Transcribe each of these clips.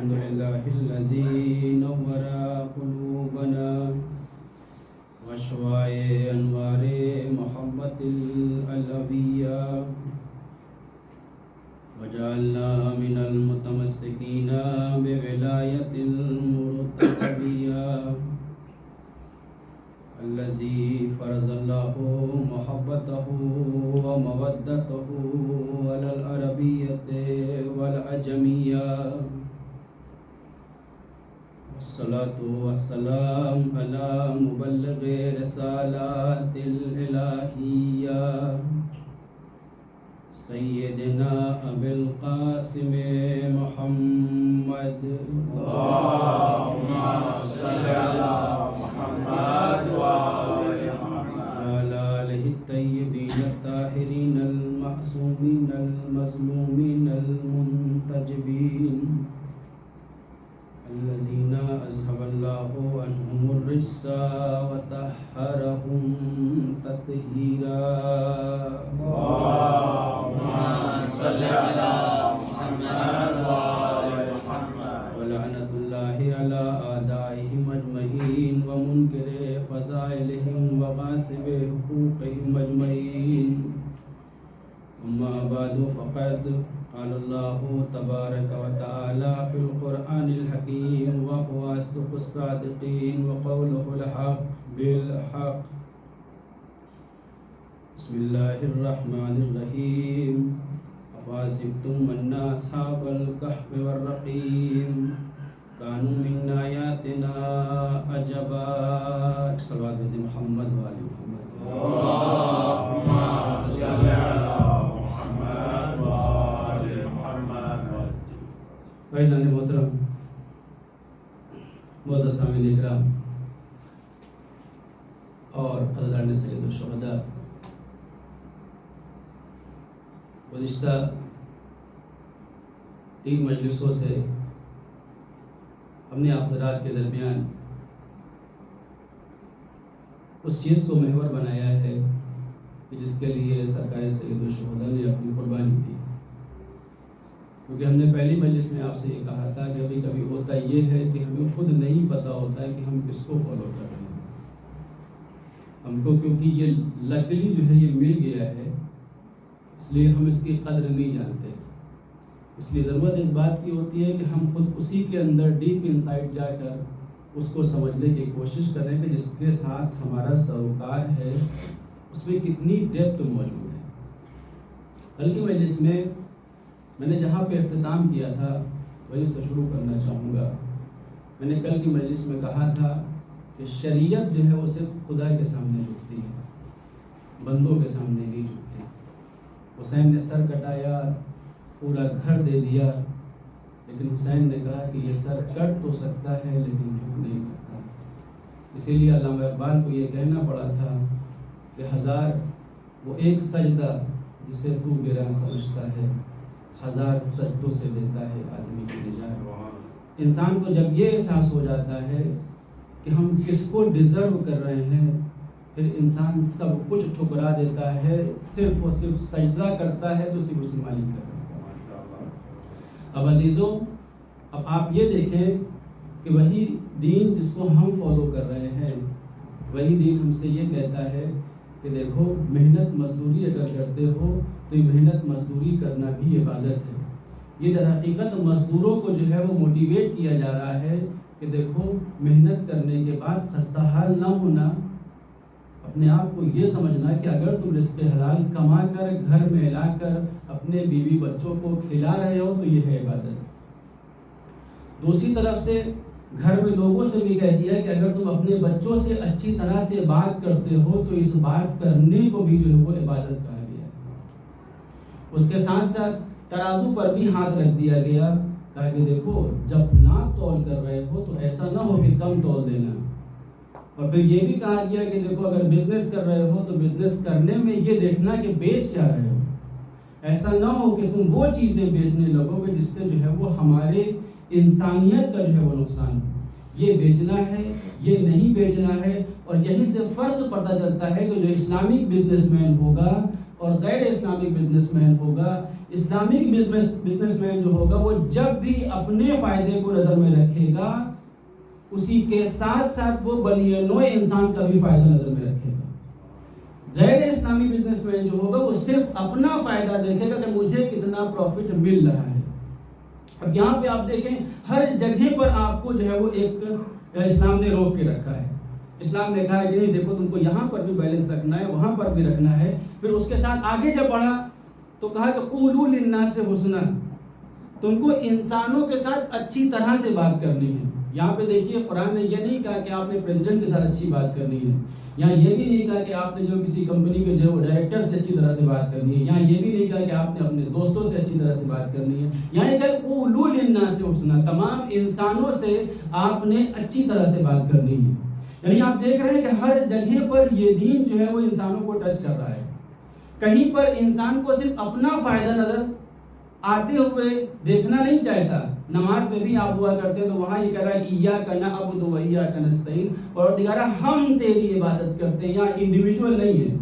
الحمد لله الذي نور قلوبنا وشواء أنوار محبة الألوية وجعلنا من المتمسكين بولاية المرتقبية الذي فرض الله محبته ومودته على العربية والعجمية والصلاة والسلام على مبلغ رسالات الإلهية سيدنا أبي القاسم محمد اللهم صل على محمد وآل محمد وعلى آله الطيبين الطاهرين المعصومين المظلومين المنتجبين الذين أذهب الله عنهم الرجس وطهرهم تطهيرا اللهم صل على محمد وآل محمد ولعنة الله على أعدائهم أجمعين ومنكر فضائلهم وغاصب حقوقهم أجمعين أما بعد فقد قال الله تبارك وتعالى في القرآن الحكيم وهو أصدق الصادقين وقوله الحق بالحق بسم الله الرحمن الرحيم أفحسبتم أن أصحاب الكهف والرقيم كانوا من آياتنا عجبا صلوات محمد وآل محمد اللهم صل على محمد وآل محمد فیضان محترم معزز سامعین اکرام اور حضرات سید الشہداء، گزشتہ 3 مجلسوں سے ہم نے آپ حضرات کے درمیان اس چیز کو محور بنایا ہے کہ جس کے لیے سرکار سید الشہداء نے اپنی قربانی دی، کیونکہ ہم نے پہلی مجلس میں آپ سے یہ کہا تھا کہ کبھی کبھی ہوتا یہ ہے کہ ہمیں خود نہیں پتہ ہوتا ہے کہ ہم کس کو فالو کر رہے ہیں. ہم کو کیونکہ یہ لکلی جو ہے یہ مل گیا ہے، اس لیے ہم اس کی قدر نہیں جانتے. اس لیے ضرورت اس بات کی ہوتی ہے کہ ہم خود اسی کے اندر ڈیپ انسائٹ جا کر اس کو سمجھنے کی کوشش کریں کہ جس کے ساتھ ہمارا سروکار ہے اس میں کتنی ڈیپتھ موجود ہے. کل کی مجلس میں نے جہاں پہ اختتام کیا تھا وہیں سے شروع کرنا چاہوں گا. میں نے کل کی مجلس میں کہا تھا کہ شریعت جو ہے وہ صرف خدا کے سامنے جھکتی ہے، بندوں کے سامنے نہیں جھکتی. حسین نے سر کٹایا، پورا گھر دے دیا، لیکن حسین نے کہا کہ یہ سر کٹ تو سکتا ہے لیکن جھک نہیں سکتا. اسی لیے علامہ اقبال کو یہ کہنا پڑا تھا کہ 1000 وہ ایک سجدہ جسے تو گراں سمجھتا ہے، 1000 سجدوں سے دیتا ہے آدمی کی نجات. انسان کو جب یہ احساس ہو جاتا ہے کہ ہم کس کو ڈیزرو کر رہے ہیں، پھر انسان سب کچھ ٹھکرا دیتا ہے، صرف اور صرف سجدہ کرتا ہے تو صرف اسی مالک کا. اب عزیزوں، اب آپ یہ دیکھیں کہ وہی دین جس کو ہم فالو کر رہے ہیں، وہی دین ہم سے یہ کہتا ہے کہ دیکھو محنت مزدوری اگر کرتے ہو تو یہ محنت مزدوری کرنا بھی عبادت ہے. یہ در حقیقت مزدوروں کو جو ہے وہ موٹیویٹ کیا جا رہا ہے کہ دیکھو محنت کرنے کے بعد خستہ حال نہ ہونا، اپنے آپ کو یہ سمجھنا کہ اگر تم رزق حلال کما کر گھر میں لا کر اپنے بیوی بچوں کو کھلا رہے ہو تو یہ ہے عبادت. دوسری طرف سے گھر میں لوگوں سے بھی کہہ دیا کہ اگر تم اپنے بچوں سے اچھی طرح سے بات کرتے ہو تو اس بات کرنے کو بھی جو ہے وہ عبادت کہا گیا. اس کے ساتھ ساتھ ترازو پر بھی ہاتھ رکھ دیا گیا، کہا کہ دیکھو جب ناپ تول کر رہے ہو تو ایسا نہ ہو کہ کم تول دینا. اور پھر یہ بھی کہا گیا کہ دیکھو اگر بزنس کر رہے ہو تو بزنس کرنے میں یہ دیکھنا کہ بیچ کیا رہے ہو. ایسا نہ ہو کہ تم وہ چیزیں بیچنے لگو گے جس سے جو ہے وہ ہمارے انسانیت کا جو ہے وہ نقصان ہو. یہ بیچنا ہے، یہ نہیں بیچنا ہے. اور یہیں سے فرق پتہ چلتا ہے کہ جو اسلامک بزنس مین ہوگا اور غیر اسلامک بزنس مین ہوگا. اسلامک بزنس مین جو ہوگا وہ جب بھی اپنے فائدے کو نظر میں رکھے گا اسی کے ساتھ ساتھ وہ بنی نوع انسان کا بھی فائدہ نظر میں رکھے گا. غیر اسلامی بزنس مین جو ہوگا وہ صرف اپنا فائدہ دیکھے گا کہ مجھے کتنا پروفٹ مل رہا ہے. اب یہاں پہ آپ دیکھیں ہر جگہ پر آپ کو جو ہے وہ ایک اسلام نے روک کے رکھا ہے. اسلام نے کہا ہے کہ نہیں دیکھو تم کو یہاں پر بھی بیلنس رکھنا ہے, وہاں پر بھی رکھنا ہے. پھر اس کے ساتھ آگے جب بڑھا تو کہا کہ قولوا للناس حسنا, تم کو انسانوں کے ساتھ اچھی طرح سے بات کرنی ہے. یہاں پہ دیکھیے قرآن نے یہ نہیں کہا کہ آپ نے پریزیڈنٹ کے ساتھ اچھی بات کرنی ہے, یہاں یہ بھی نہیں کہا کہ آپ نے جو کسی کمپنی کے جو ڈائریکٹر سے اچھی طرح سے بات کرنی ہے, یہاں یہ بھی نہیں کہا کہ آپ نے اپنے دوستوں سے اچھی طرح سے بات کرنی ہے. یہاں یہ کہا قولوا للناس حسنا, تمام انسانوں سے آپ نے اچھی طرح سے بات کرنی ہے. یعنی آپ دیکھ رہے ہیں کہ ہر جگہ پر یہ دین جو ہے وہ انسانوں کو ٹچ کر رہا ہے. کہیں پر انسان کو صرف اپنا فائدہ نظر آتے ہوئے دیکھنا نہیں چاہتا. نماز میں بھی آپ دعا کرتے ہیں تو وہاں یہ کہہ رہا ہے کہ ایاک نعبد و ایاک نستعین, اور دیکھا ہم تیری عبادت کرتے ہیں, یہاں انڈیویجول نہیں ہے.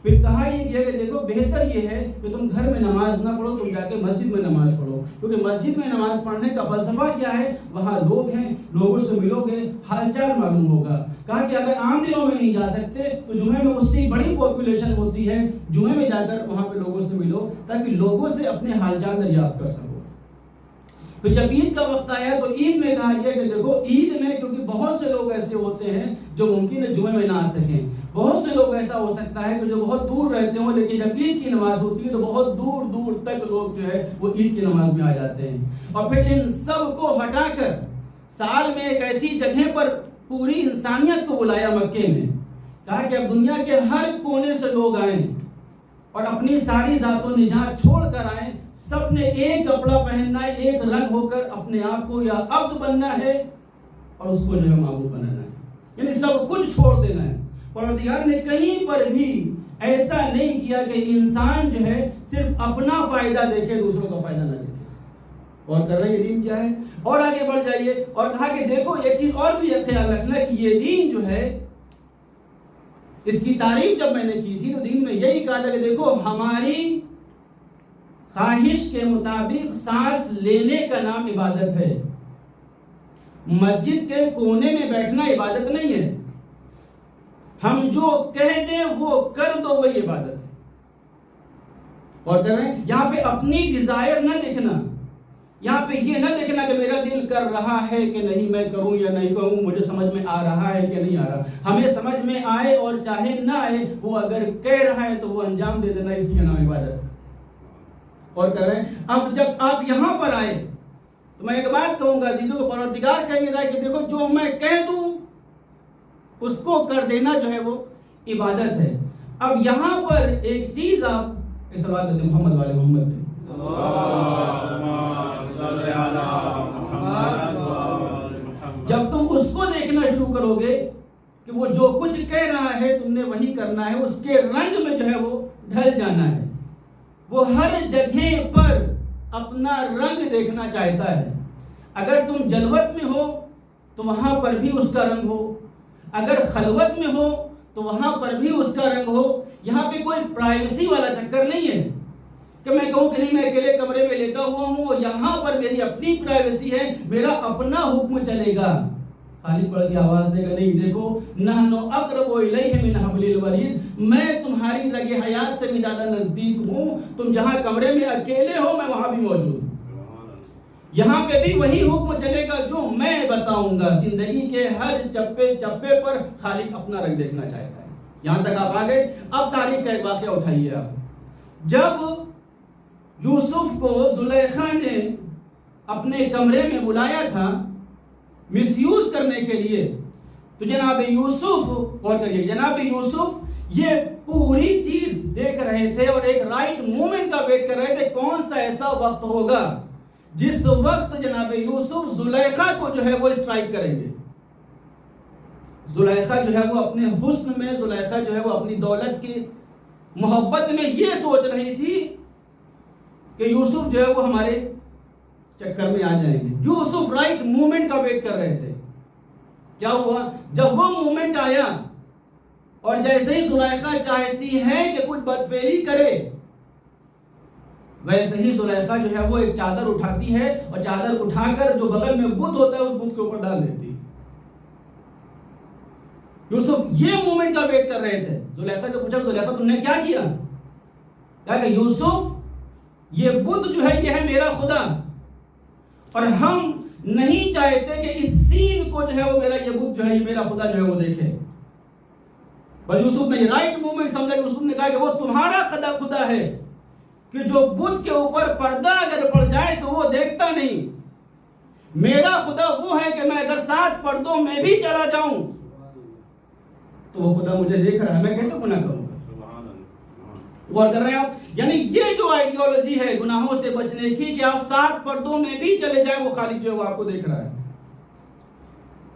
پھر کہا یہ کیا کہ دیکھو بہتر یہ ہے کہ تم گھر میں نماز نہ پڑھو, تم جا کے مسجد میں نماز پڑھو, کیونکہ مسجد میں نماز پڑھنے کا فلسفہ کیا ہے, وہاں لوگ ہیں, لوگوں سے ملو گے, حال چال معلوم ہوگا. کہا کہ اگر عام دنوں میں نہیں جا سکتے تو جمعے میں اس سے بڑی پاپولیشن ہوتی ہے, جمعے میں جا کر وہاں پہ لوگوں سے ملو تاکہ لوگوں سے اپنے حال چال دریافت کر سکو. پھر جب عید کا وقت آیا تو عید میں کہا گیا کہ دیکھو عید میں کیونکہ بہت سے لوگ ایسے ہوتے ہیں جو ممکن ہے جمعے میں نہ آ سکیں, بہت سے لوگ ایسا ہو سکتا ہے کہ جو بہت دور رہتے ہوں, لیکن جب عید کی نماز ہوتی ہے تو بہت دور دور تک لوگ جو ہے وہ عید کی نماز میں آ جاتے ہیں. اور پھر ان سب کو ہٹا کر سال میں ایک ایسی جگہ پر پوری انسانیت کو بلایا مکے میں, کہا کہ اب دنیا کے ہر کونے سے لوگ آئیں اور اپنی ساری ذات و نجات چھوڑ کر آئیں. سب نے ایک کپڑا پہننا ہے, ایک رنگ ہو کر اپنے آپ کو یا عبد بننا ہے اور اس کو جو ہے معبود بنانا ہے, یعنی سب کچھ چھوڑ دینا ہے. پروردگار نے کہیں پر بھی ایسا نہیں کیا کہ انسان جو ہے صرف اپنا فائدہ دیکھے, دوسروں کا فائدہ نہ دیکھے. اور کر رہے یہ دین کیا ہے, اور آگے بڑھ جائیے اور کہا کہ دیکھو ایک چیز اور بھی خیال رکھنا کہ یہ دین جو ہے اس کی تعریف جب میں نے کی تھی تو دین میں یہی کہا تھا کہ دیکھو ہماری خواہش کے مطابق سانس لینے کا نام عبادت ہے. مسجد کے کونے میں بیٹھنا عبادت نہیں ہے, ہم جو کہہ دیں وہ کر دو وہی عبادت ہے. اور کہہ رہے ہیں یہاں پہ اپنی ڈیزائر نہ دیکھنا, یہاں پہ یہ نہ دیکھنا کہ میرا دل کر رہا ہے کہ نہیں میں کروں یا نہیں کروں, مجھے سمجھ میں آ رہا ہے کہ نہیں آ رہا. ہمیں سمجھ میں آئے اور چاہے نہ آئے, وہ اگر کہہ رہا ہے تو وہ انجام دے دینا, اسی کا نام عبادت. اور کہہ رہے ہیں اب جب آپ یہاں پر آئے تو میں ایک بات کہوں گا عزیزوں کو, پروردگار کہہ رہا ہے کہ دیکھو جو میں کہہ دوں اس کو کر دینا جو ہے وہ عبادت ہے. اب یہاں پر ایک چیز آپ اس بات میں محمد والے محمد تھے, جب تم اس کو دیکھنا شروع کرو گے کہ وہ جو کچھ کہہ رہا ہے تم نے وہی کرنا ہے, اس کے رنگ میں جو ہے وہ ڈھل جانا ہے. وہ ہر جگہ پر اپنا رنگ دیکھنا چاہتا ہے. اگر تم جلوت میں ہو تو وہاں پر بھی اس کا رنگ ہو, اگر خلوت میں ہو تو وہاں پر بھی اس کا رنگ ہو. یہاں پہ کوئی پرائیویسی والا چکر نہیں ہے کہ میں کہوں کہ نہیں میں اکیلے کمرے میں لیٹا ہوا ہوں, یہاں پر میری اپنی پرائیویسی ہے, میرا اپنا حکم چلے گا. خالی پڑھ کے آواز دے گا نہیں, دیکھو نحن اقرب الیہ من حبل الورید, میں تمہاری رگ حیات سے بھی زیادہ نزدیک ہوں. تم جہاں کمرے میں اکیلے ہو میں وہاں بھی موجود ہوں. یہاں پہ بھی وہی حکم چلے گا جو میں بتاؤں گا. زندگی کے ہر چپے چپے پر خالق اپنا رنگ دیکھنا چاہتا ہے. یہاں تک آپ آگے. اب تاریخ کا ایک واقعہ اٹھائیے آپ. جب یوسف کو زلیخا نے اپنے کمرے میں بلایا تھا مس یوز کرنے کے لیے, تو جناب یوسف, غور کریے, جناب یوسف یہ پوری چیز دیکھ رہے تھے اور ایک رائٹ مومنٹ کا ویٹ کر رہے تھے, کون سا ایسا وقت ہوگا جس وقت جناب یوسف زلیخا کو جو ہے وہ اسٹرائک کریں گے. زلیخا جو ہے وہ اپنے حسن میں, زلیخا جو ہے وہ اپنی دولت کی محبت میں یہ سوچ رہی تھی کہ یوسف جو ہے وہ ہمارے چکر میں آ جائیں گے. یوسف رائٹ مومنٹ کا ویٹ کر رہے تھے. کیا ہوا, جب وہ مومنٹ آیا اور جیسے ہی زلیخا چاہتی ہے کہ کچھ بدفعلی کرے، ویسے ہی زلیخا جو ہے وہ ایک چادر اٹھاتی ہے اور چادر اٹھا کر جو بغل میں بت ہوتا ہے اس بت کے اوپر ڈال دیتی ہے۔ یوسف یہ مومنٹ کا ویٹ کر رہے تھے۔ زلیخا سے پوچھا، زلیخا تم نے کیا کیا؟ کہا کہ یوسف یہ بت جو ہے یہ ہے میرا خدا، اور ہم نہیں چاہتے کہ اس سین کو جو ہے وہ میرا یہ بت جو ہے یہ میرا خدا جو ہے وہ دیکھے۔ بس یوسف نے رائٹ مومنٹ سمجھا۔ یوسف نے کہا کہ وہ تمہارا خدا ہے کہ جو بت کے اوپر پردہ اگر پڑ جائے تو وہ دیکھتا نہیں، میرا خدا وہ ہے کہ میں اگر 7 پردوں میں بھی چلا جاؤں تو وہ خدا مجھے دیکھ رہا ہے، میں کیسے گناہ کروں گا؟ غور کر رہے ہیں آپ؟ یعنی یہ جو آئیڈیالوجی ہے گناہوں سے بچنے کی کہ آپ 7 پردوں میں بھی چلے جائیں، وہ خالق جو ہے وہ آپ کو دیکھ رہا ہے۔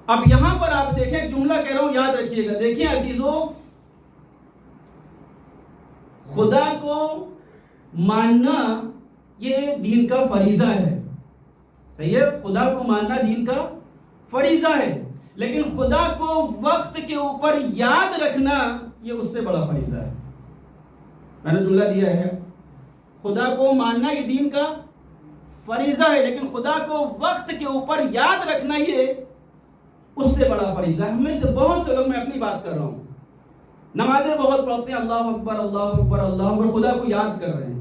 اب یہاں پر آپ دیکھیں، ایک جملہ کہہ رہا ہوں یاد رکھیے گا۔ دیکھیں عزیزو، خدا کو ماننا یہ دین کا فریضہ ہے، صحیح ہے؟ خدا کو ماننا دین کا فریضہ ہے، لیکن خدا کو وقت کے اوپر یاد رکھنا یہ اس سے بڑا فریضہ ہے۔ میں نے جملہ دیا ہے، خدا کو ماننا یہ دین کا فریضہ ہے، لیکن خدا کو وقت کے اوپر یاد رکھنا یہ اس سے بڑا فریضہ ہے۔ ہمیں سے بہت سے لوگ، میں اپنی بات کر رہا ہوں، نمازیں بہت پڑھتے ہیں، اللہ اکبر اللہ اکبر اللہ اکبر، خدا کو یاد کر رہے ہیں۔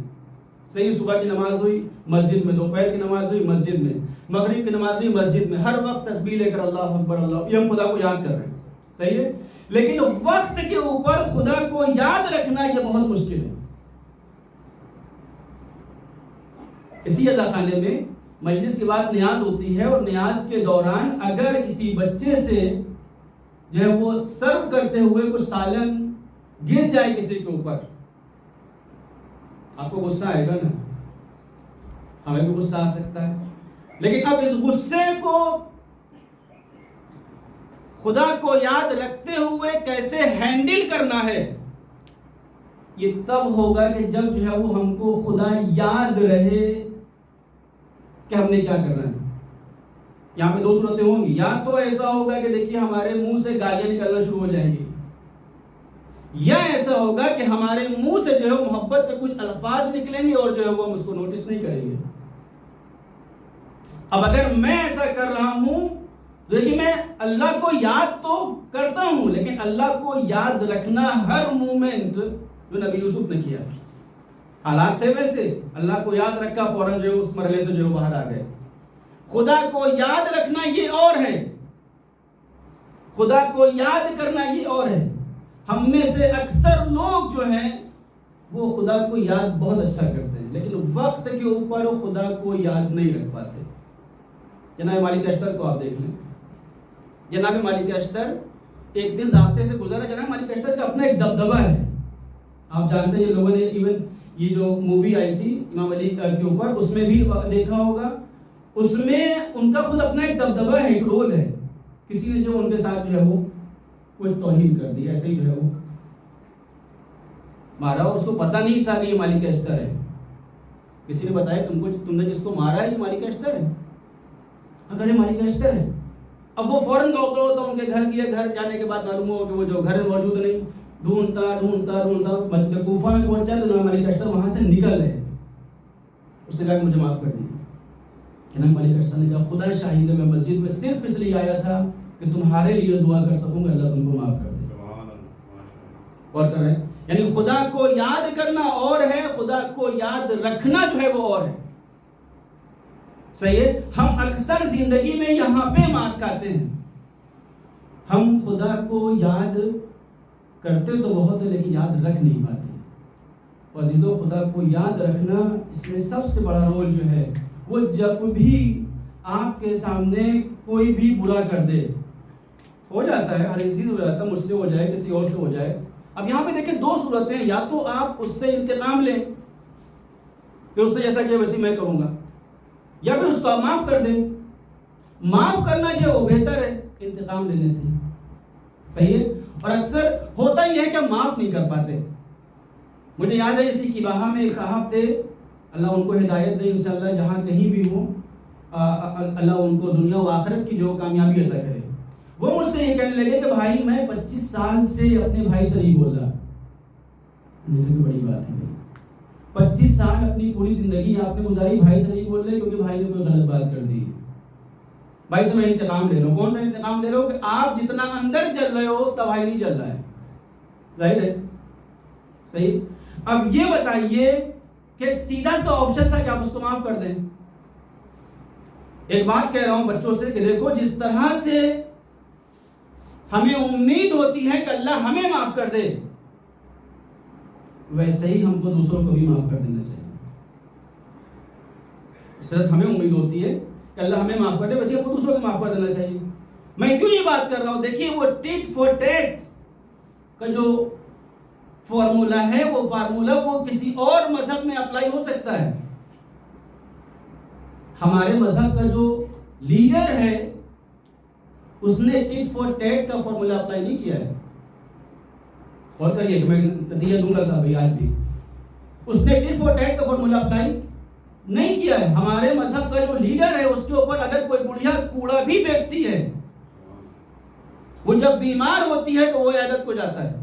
صحیح، صبح کی نماز ہوئی مسجد میں، دوپہر کی نماز ہوئی مسجد میں، مغرب کی نماز ہوئی مسجد میں، ہر وقت تسبیح لے کر اللہ اکبر اللہ، یہ ہم خدا کو یاد کر رہے ہیں، صحیح ہے؟ لیکن وقت کے اوپر خدا کو یاد رکھنا یہ بہت مشکل ہے۔ اسی عزا خانے میں مجلس کے بعد نیاز ہوتی ہے، اور نیاز کے دوران اگر کسی بچے سے جو ہے وہ سرو کرتے ہوئے کچھ سالن گر جائے کسی کے اوپر، آپ کو غصہ آئے گا نا؟ ہمیں بھی غصہ آ سکتا ہے، لیکن اب اس غصے کو خدا کو یاد رکھتے ہوئے کیسے ہینڈل کرنا ہے، یہ تب ہوگا کہ جب جو ہے وہ ہم کو خدا یاد رہے کہ ہم نے کیا کرنا ہے۔ یہاں پہ 2 صورتیں ہوں گی، یا تو ایسا ہوگا کہ دیکھیے ہمارے منہ سے گالیاں نکلنا شروع ہو جائیں گی، یا ایسا ہوگا کہ ہمارے منہ سے جو ہے محبت کے کچھ الفاظ نکلیں گے اور جو ہے وہ ہم اس کو نوٹس نہیں کریں گے۔ اب اگر میں ایسا کر رہا ہوں، دیکھیے میں اللہ کو یاد تو کرتا ہوں، لیکن اللہ کو یاد رکھنا ہر مومنٹ جو نبی یوسف نے کیا، حالات تھے ویسے، اللہ کو یاد رکھا، فوراً جو ہے اس مرحلے سے جو ہے باہر آ گئے۔ خدا کو یاد رکھنا یہ اور ہے، خدا کو یاد کرنا یہ اور ہے۔ ہم میں سے اکثر لوگ جو ہیں وہ خدا کو یاد بہت اچھا کرتے ہیں، لیکن وقت کے اوپر وہ خدا کو یاد نہیں رکھ پاتے۔ جناب مالک اشتر کو آپ دیکھ لیں، جناب مالک اشتر ایک دن راستے سے گزرا، جناب مالک اشتر کا اپنا ایک دبدبہ ہے، آپ جانتے ہیں، یہ لوگوں نے ایون یہ جو مووی آئی تھی امام علی کے اوپر، اس میں بھی دیکھا ہوگا، اس میں ان کا خود اپنا ایک دبدبہ ہے، ایک رول ہے۔ کسی نے جو ان کے ساتھ جو ہے وہ کوئی توہین کر دی، ایسے ہی جو ہے وہ مارا، اور اس کو پتہ نہیں تھا کہ یہ مالک اشتر ہے۔ کسی نے بتایا تم نے جس کو مارا ہے یہ مالک اشتر ہے؟ اگر یہ مالک اشتر ہے، اب وہ فوراً دوڑتا ہوتا ان کے گھر گیا، گھر جانے کے بعد معلوم ہوا کہ وہ جو گھر موجود نہیں، ڈھونڈتا مسجد کوفہ میں پہنچا تو جناب مالک اشتر وہاں سے نکل رہے۔ اس نے کہا کہ مجھے معاف کر دیجیے۔ جناب مالک اشتر نے کہا خدا شاہد ہے، میں مسجد میں صرف اس لیے آیا تھا کہ تمہارے لیے دعا کر سکوں گا، اللہ تم کو معاف کر دے۔ اور کر رہے ہیں، یعنی خدا کو یاد کرنا اور ہے، خدا کو یاد رکھنا جو ہے وہ اور ہے، صحیح ہے؟ ہم اکثر زندگی میں یہاں پہ مات کھاتے ہیں، ہم خدا کو یاد کرتے تو بہت ہے لیکن یاد رکھ نہیں پاتے۔ اور عزیزو، خدا کو یاد رکھنا اس میں سب سے بڑا رول جو ہے وہ جب بھی آپ کے سامنے کوئی بھی برا کر دے، ہو جاتا ہے، ہر چیز ہو جاتا ہے، مجھ سے ہو جائے، کسی اور سے ہو جائے۔ اب یہاں پہ دیکھیں 2 صورتیں ہیں، یا تو آپ اس سے انتقام لیں کہ اس نے جیسا کیا ویسے میں کروں گا، یا پھر اس کو آپ معاف کر دیں۔ معاف کرنا جو ہے وہ بہتر ہے انتقام لینے سے، صحیح ہے؟ اور اکثر ہوتا ہی ہے کہ ہم معاف نہیں کر پاتے۔ مجھے یاد ہے اسی کی باہا میں ایک صاحب تھے، اللہ ان کو ہدایت دے انشاءاللہ، جہاں کہیں بھی ہوں اللہ ان کو دنیا و آخرت کی جو کامیابی عطا کرے۔ وہ مجھ سے یہ کہنے لگے کہ بھائی میں 25 سال سے اپنے بھائی سے نہیں بول رہا. لیکن بڑی بات ہے 25 سال اپنی پوری زندگی آپ نے گزاری بھائی سے نہیں بول رہے کیونکہ بھائی نے کوئی غلط بات کر دی. بھائی سے میں انتقام لے رہا ہوں. کون سا انتقام لے رہا ہوں؟ کہ آپ جتنا اندر جل رہے ہو تب بھائی نہیں جل رہا ہے. ظاہر ہے صحیح. اب یہ بتائیے کہ سیدھا سا آپشن تھا کہ آپ اس کو معاف کر دیں. ایک بات کہہ رہا ہوں بچوں سے کہ دیکھو جس طرح سے ہمیں امید ہوتی ہے کہ اللہ ہمیں معاف کر دے ویسے ہی ہم کو دوسروں کو بھی معاف کر دینا چاہیے. اس طرح ہمیں امید ہوتی ہے کہ اللہ ہمیں معاف کر دے ویسے ہم کو دوسروں کو معاف کر دینا چاہیے. میں کیوں یہ بات کر رہا ہوں؟ دیکھیے وہ ٹیٹ فور ٹیٹ کا جو فارمولا ہے وہ فارمولا وہ کسی اور مذہب میں اپلائی ہو سکتا ہے. ہمارے مذہب کا جو لیڈر ہے اس نے ٹیٹ فور ٹیٹ کا فارمولا اپلائی نہیں کیا ہے. غور کریے کہ میں نتیجہ دوں گا تھا بھائی آج بھی. اس نے ٹیٹ فور ٹیٹ کا فارمولا اپلائی نہیں کیا ہے. ہمارے مذہب کا جو لیڈر ہے اس کے اوپر اگر کوئی بڑھیا کوڑا بھی بیچتی ہے وہ جب بیمار ہوتی ہے تو وہ عیادت کو جاتا ہے.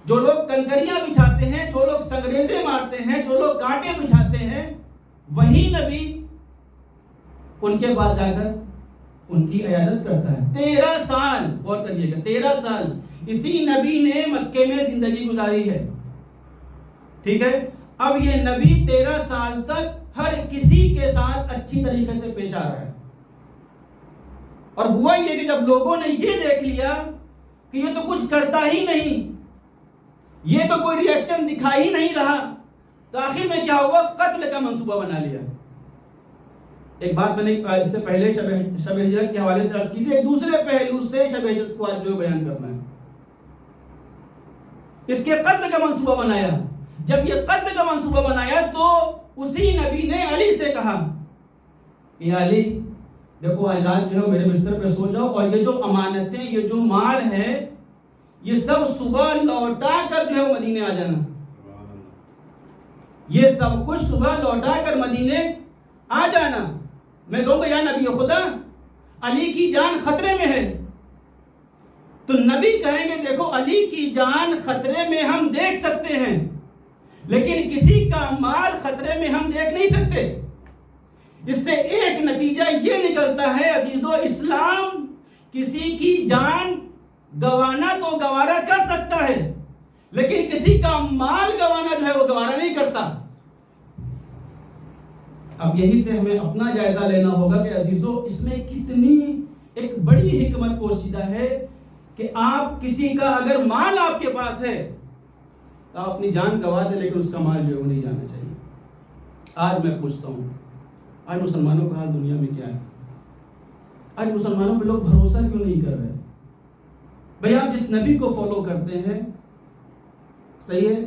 جو لوگ کنکریاں بچھاتے ہیں، جو لوگ سنگریزے مارتے ہیں، جو لوگ کانٹے بچھاتے ہیں، وہی نبی ان کے پاس جا کر ان کی عیادت کرتا ہے. 13 سال غور کریے گا 13 سال اسی نبی نے مکے میں زندگی گزاری ہے. ٹھیک ہے. اب یہ نبی 13 سال تک ہر کسی کے ساتھ اچھی طریقے سے پیش آ رہا ہے. اور ہوا یہ کہ جب لوگوں نے یہ دیکھ لیا کہ یہ تو کچھ کرتا ہی نہیں، یہ تو کوئی ری ایکشن دکھا ہی نہیں رہا، تو آخر میں کیا ہوا؟ قتل کا منصوبہ بنا لیا. ایک بات میں نے اس سے پہلے شب ہجرت کے حوالے سے عرض کی تھی. ایک دوسرے پہلو سے شب ہجرت کو آج جو بیان کرنا ہے. اس کے قتل کا منصوبہ بنایا. جب یہ قتل کا منصوبہ بنایا تو اسی نبی نے علی سے کہا کہ علی دیکھو آج رات جو ہے میرے بستر پہ سو جاؤ اور یہ جو امانتیں یہ جو مال ہے یہ سب صبح لوٹا کر جو ہے مدینے آ جانا. یہ سب کچھ صبح لوٹا کر مدینے آ جانا. میں کہوں گا یا نبی خدا علی کی جان خطرے میں ہے، تو نبی کہیں گے دیکھو علی کی جان خطرے میں ہم دیکھ سکتے ہیں لیکن کسی کا مال خطرے میں ہم دیکھ نہیں سکتے. اس سے ایک نتیجہ یہ نکلتا ہے عزیزو، اسلام کسی کی جان گوانا تو گوارا کر سکتا ہے لیکن کسی کا مال گوانا جو ہے وہ گوارا نہیں کرتا. اب یہی سے ہمیں اپنا جائزہ لینا ہوگا کہ عزیزو اس میں کتنی ایک بڑی حکمت پوشیدہ ہے کہ آپ کسی کا اگر مال آپ کے پاس ہے تو آپ اپنی جان گوا دیں لیکن اس کا مال جو ہے وہ نہیں جانا چاہیے. آج میں پوچھتا ہوں آج مسلمانوں کا حال دنیا میں کیا ہے؟ آج مسلمانوں پہ لوگ بھروسہ کیوں نہیں کر رہے؟ بھئی آپ جس نبی کو فالو کرتے ہیں صحیح ہے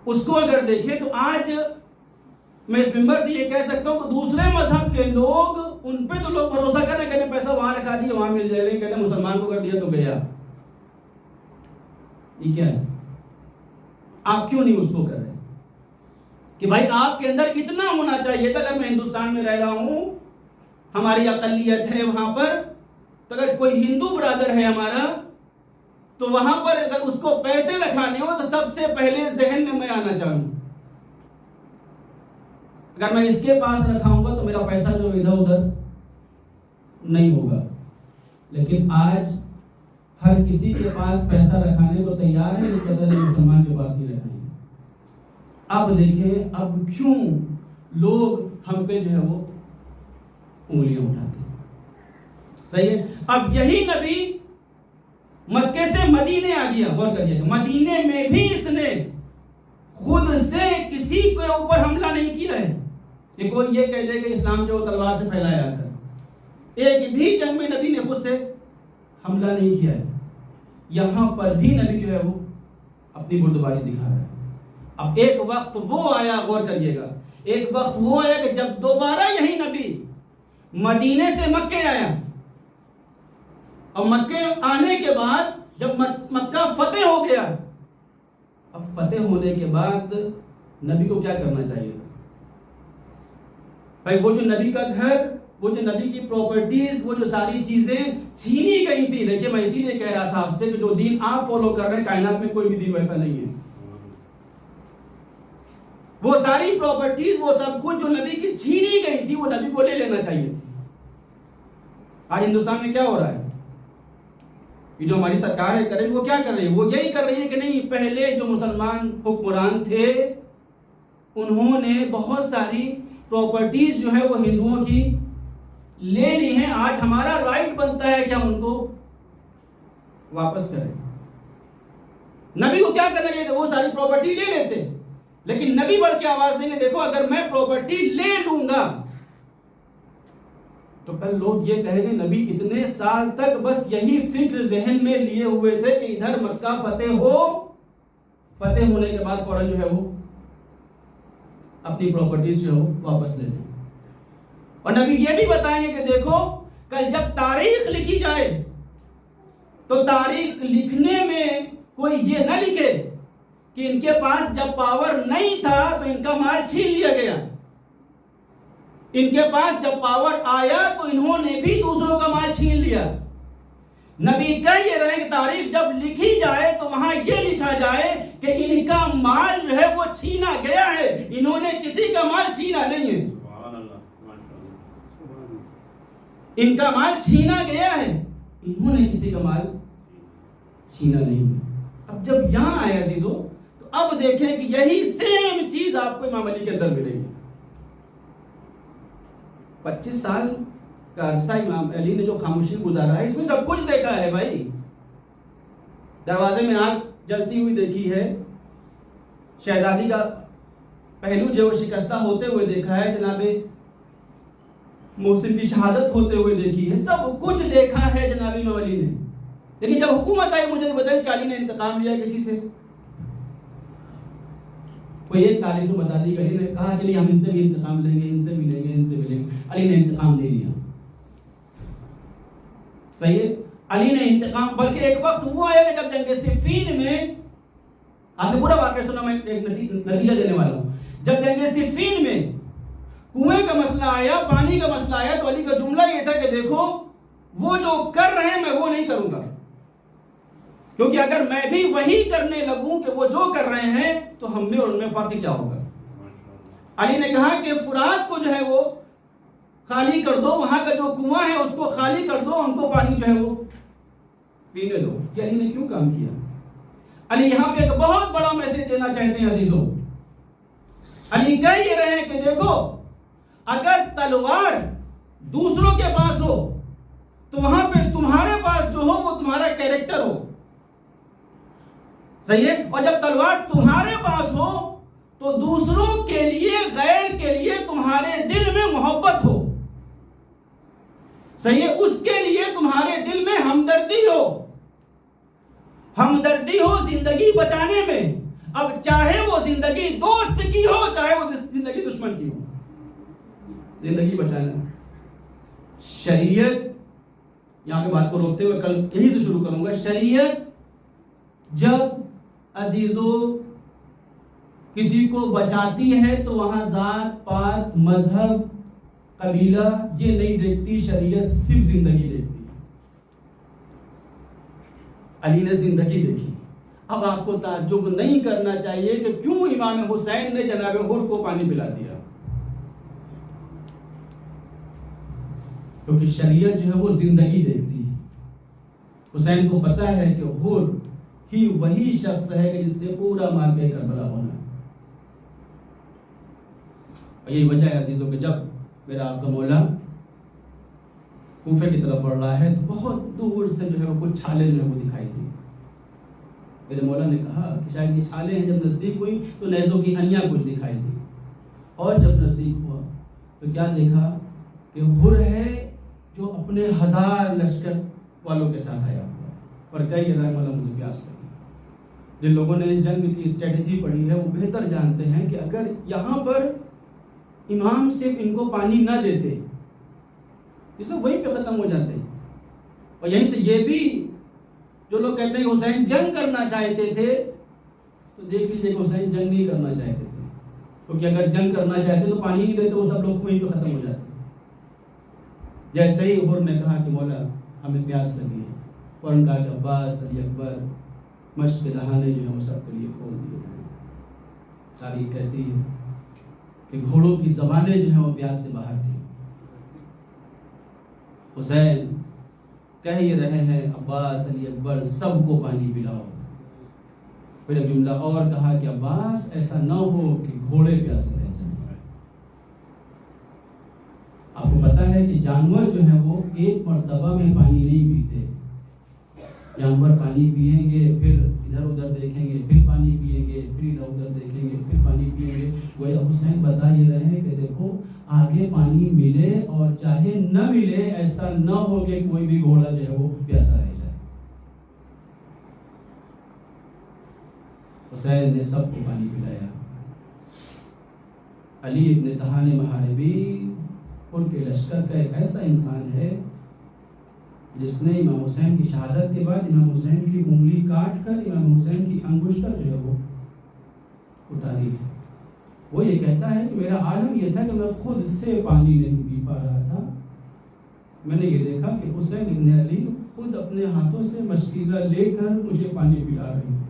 اس کو اگر دیکھیں تو آج میں اس ممبر سے یہ کہہ سکتا ہوں کہ دوسرے مذہب کے لوگ ان پہ تو لوگ بھروسہ کر رہے ہیں، کہتے پیسہ وہاں رکھا دیا وہاں مل جائے گا، کہتے مسلمان کو کر دیا تو گیا. یہ کیا ہے؟ آپ کیوں نہیں اس کو کر رہے کہ بھائی آپ کے اندر اتنا ہونا چاہیے تھا. اگر میں ہندوستان میں رہ رہا ہوں ہماری اقلیت ہے وہاں پر، تو اگر کوئی ہندو برادر ہے ہمارا تو وہاں پر اگر اس کو پیسے رکھانے ہو تو سب سے پہلے ذہن میں آنا چاہوں اگر میں اس کے پاس رکھاؤں گا تو میرا پیسہ جو ادھر ادھر نہیں ہوگا. لیکن آج ہر کسی کے پاس پیسہ رکھانے کو تیار ہے، اس قدر مسلمان کے پاس نہیں رکھیں گے. اب دیکھیں اب کیوں لوگ ہم پہ جو ہے وہ انگلیاں اٹھاتے ہیں. صحیح ہے. اب یہی نبی مکے سے مدینے آ گیا. غور کریے مدینے میں بھی اس نے خود سے کسی کے اوپر حملہ نہیں کیا ہے کہ کوئی یہ کہہ دے کہ اسلام جو تلوار سے پھیلایا کر. ایک بھی جنگ میں نبی نے خود سے حملہ نہیں کیا ہے. یہاں پر بھی نبی جو ہے وہ اپنی بردباری دکھا رہا ہے. اب ایک وقت وہ آیا، غور کریے گا، ایک وقت وہ آیا کہ جب دوبارہ یہی نبی مدینے سے مکے آیا اور مکے آنے کے بعد جب مکہ فتح ہو گیا، اب فتح ہونے کے بعد نبی کو کیا کرنا چاہیے؟ بھائی وہ جو نبی کا گھر وہ جو نبی کی پراپرٹیز، وہ جو ساری چیزیں چھینی گئی تھی. دیکھیے میں اسی لیے کہہ رہا تھا آپ سے کہ جو دین آپ فالو کر رہے ہیں کائنات میں کوئی بھی دین ویسا نہیں ہے. وہ ساری پراپرٹیز، وہ سب کچھ جو نبی کی چھینی گئی تھی، وہ نبی کو لے لینا چاہیے تھی. آج ہندوستان میں کیا ہو رہا ہے؟ یہ جو ہماری سرکار ہے کر رہی ہے، وہ کیا کر رہی ہے؟ وہ یہی کر رہی ہے کہ نہیں، پہلے جو مسلمان حکمران تھے انہوں نے بہت ساری پراپرٹیز جو ہے وہ ہندوؤں کی لے لی ہیں. آج ہمارا رائٹ بنتا ہے کہ ہم ان کو واپس کریں. نبی کو کیا کرنا چاہیے؟ وہ ساری پراپرٹی لے لیتے، لیکن نبی بڑھ کے آواز دیں گے دیکھو اگر میں پراپرٹی لے لوں گا تو کل لوگ یہ کہیں گے نبی اتنے سال تک بس یہی فکر ذہن میں لیے ہوئے تھے کہ ادھر مکہ فتح ہونے کے بعد فوراً جو ہے وہ اپنی پراپرٹیز جو ہے وہ واپس لے لیں. اور نبی یہ بھی بتائیں گے کہ دیکھو کل جب تاریخ لکھی جائے تو تاریخ لکھنے میں کوئی یہ نہ لکھے کہ ان کے پاس جب پاور نہیں تھا تو ان کا مال چھین لیا گیا، ان کے پاس جب پاور آیا تو انہوں نے بھی دوسروں کا مال چھین لیا. نبی کہہ یہ رہے کہ تاریخ جب لکھی جائے تو وہاں یہ لکھا جائے کہ ان کا مال جو ہے وہ چھینا گیا ہے، انہوں نے کسی کا مال چھینا نہیں ہے. ان کا مال چھینا گیا ہے، انہوں نے کسی کا مال چھینا نہیں ہے. اب جب یہاں آئے عزیزو تو اب دیکھیں کہ یہی سیم چیز آپ کو امام علی کے اندر ملے گی. 25 سال کا عرصہ امام علی نے جو خاموشی گزارا ہے اس میں سب کچھ دیکھا ہے بھائی. دروازے میں آگ جلتی ہوئی دیکھی ہے، شہزادی کا پہلو جو شکستہ ہوتے ہوئے دیکھا ہے، جناب محسن کی شہادت ہوتے ہوئے دیکھی ہے، سب کچھ دیکھا ہے جناب امام علی نے. لیکن جب حکومت آئی مجھے بتائی کہ علی نے انتقام لیا کسی سے. کوئی ایک تاریخ بتا دی کہ علی نے کہا کہ نہیں ہم ان سے بھی انتقام لیں گے، ان سے بھی لیں گے، ان سے بھی لیں گے. علی نے انتقام لے لیا. صحیح ہے، علی نے انتقام. بلکہ ایک وقت وہ آیا کہ جب جنگ صفین میں، آپ نے پورا واقعہ سنا، میں ایک نتیجہ دینے والا ہوں. جب جنگ صفین میں کنویں کا مسئلہ آیا، پانی کا مسئلہ آیا، تو علی کا جملہ یہ تھا کہ دیکھو وہ جو کر رہے ہیں میں وہ نہیں کروں گا، کیونکہ اگر میں بھی وہی کرنے لگوں کہ وہ جو کر رہے ہیں تو ہم میں اور ان میں فرق کیا ہوگا. علی نے کہا کہ فرات کو جو ہے وہ خالی کر دو، وہاں کا جو کنواں ہے اس کو خالی کر دو، ہم کو پانی جو ہے وہ پینے دو. کہ علی نے کیوں کام کیا؟ علی یہاں پہ ایک بہت بڑا میسج دینا چاہتے ہیں عزیزوں. علی کہہ یہ رہے ہیں کہ دیکھو اگر تلوار دوسروں کے پاس ہو تو وہاں پہ تمہارے پاس جو ہو وہ تمہارا کیریکٹر ہو. صحیح ہے، اور جب تلوار تمہارے پاس ہو تو دوسروں کے لیے، غیر کے لیے تمہارے دل میں محبت ہو. صحیح ہے، اس کے لیے تمہارے دل میں ہمدردی ہو، ہمدردی ہو زندگی بچانے میں. اب چاہے وہ زندگی دوست کی ہو چاہے وہ زندگی دشمن کی ہو، زندگی بچانا. شریعت، یہاں پہ بات کو روکتے ہوئے کل یہی سے شروع کروں گا. شریعت جب عزیزو کسی کو بچاتی ہے تو وہاں ذات پات مذہب قبیلہ یہ نہیں دیکھتی، شریعت صرف زندگی دیکھتی. علی نے زندگی دیکھی. اب آپ کو تعجب نہیں کرنا چاہیے کہ کیوں امام حسین نے جناب حر کو پانی پلا دیا، کیونکہ شریعت جو ہے وہ زندگی دیکھتی ہے. حسین کو پتا ہے کہ حر ہی وہی شخص ہے کہ جس سے پورا مارکے کربلا ہونا. اور یہی وجہ ہے عزیزوں کہ جب میرا آپ کا مولا کوفے کی طرف بڑھ رہا ہے تو بہت دور سے جو ہے وہ کچھ چھالے جو ہے وہ دکھائی دی. میرے مولا نے کہا کہ شاید یہ چھالے ہیں. جب نزدیک ہوئی تو نیزوں کی انیاں کچھ دکھائی دی، اور جب نزدیک ہوا تو کیا دیکھا کہ حر ہے جو اپنے 1000 لشکر والوں کے ساتھ آیا ہوا. اور کئی رائے مولا مجھے پیاس لگی. جن لوگوں نے جنگ کی اسٹریٹجی پڑھی ہے وہ بہتر جانتے ہیں کہ اگر یہاں پر امام صرف ان کو پانی نہ دیتے یہ سب وہیں پہ ختم ہو جاتے. اور یہیں سے یہ بھی جو لوگ کہتے ہیں کہ حسین جنگ کرنا چاہتے تھے تو دیکھ لیجیے کہ حسین جنگ نہیں کرنا چاہتے تھے، کیونکہ اگر جنگ کرنا چاہتے تو پانی نہیں دیتے، وہ سب لوگ وہیں پہ ختم ہو جاتے. جیسے ہی حر نے کہا کہ مولا ہمیں پیاس لگی ہے، فوراً کہا کہ عباس، علی اکبر، مشق کے دہانے جو ہیں وہ سب کے لیے کھول دیے گئے۔ تاریخ کہتی ہے کہ گھوڑوں کی زبانیں جو ہیں وہ پیاس سے باہر تھیں۔ حسین کہہ یہ رہے ہیں عباس، علی اکبر، سب کو پانی پلاؤ۔ پھر ایک جملہ اور کہا کہ عباس ایسا نہ ہو کہ گھوڑے پیاسے رہ جائیں۔ آپ کو پتا ہے کہ جانور جو ہیں وہ ایک مرتبہ میں پانی نہیں پیتے۔ جانور پانی پیئیں گے، پھر ادھر ادھر دیکھیں گے، پھر پانی پیئیں گے، پھر ادھر ادھر دیکھیں گے، پھر پانی پیئیں گے۔ گویا حسین بتا یہ رہے ہیں کہ دیکھو آگے پانی ملے اور چاہے نہ ملے، ایسا نہ ہو کہ کوئی بھی گھوڑا جو ہے وہ پیاسا رہ جائے۔ حسین نے سب کو پانی پلایا۔ علی ابن طہان محاربی ان کے لشکر کا ایک ایسا انسان ہے جس نے امام حسین کی شہادت کے بعد امام حسین کی انگلی کاٹ کر امام حسین کی انگشتر جو ہے وہ اتاری ہے۔ وہ یہ کہتا ہے کہ میرا عالم یہ تھا کہ میں خود سے پانی نہیں پی پا رہا تھا، میں نے یہ دیکھا کہ حسین ابن علی خود اپنے ہاتھوں سے مشکیزہ لے کر مجھے پانی پلا رہے ہیں۔